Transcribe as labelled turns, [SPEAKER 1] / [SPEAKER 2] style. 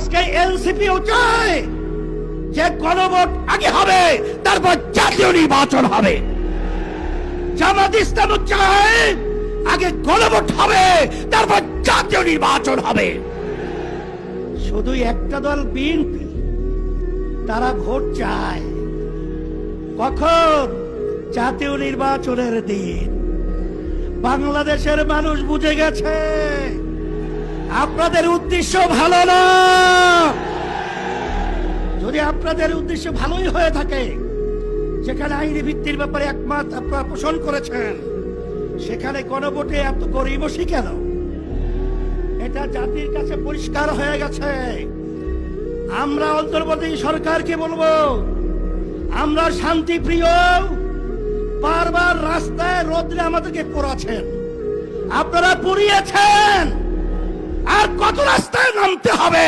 [SPEAKER 1] আজকে এনসিপিও চায় যে গণভোট আগে হবে, তারপর জাতীয় নির্বাচন হবে। জামাত ইসলামও চায় আগে গণভোট হবে, তারপর জাতীয় নির্বাচন হবে। শুধু একটা দল বিএনপি, তারা ভোট চায় কখন? জাতীয় নির্বাচনের দিন। বাংলাদেশের মানুষ বুঝে গেছে আপনাদের উদ্দেশ্য ভালো না। যদি আপনাদের উদ্দেশ্য ভালোই হয়ে থাকে, যেখানে আইনি ভিত্তির ব্যাপারে একমত আপনারা পোষণ করেছেন, সেখানে গণভোটে এত গরিবসী কেন? এটা জাতির কাছে পরিষ্কার হয়ে গেছে। আমরা অন্তর্বর্তী সরকারকে বলবো, আমরা শান্তিপ্রিয়। বারবার রাস্তায় রোদ্রে আমাদেরকে পোড়াচ্ছেন, আপনারা পুড়িয়েছেন, আর কত রাস্তায় নামতে হবে?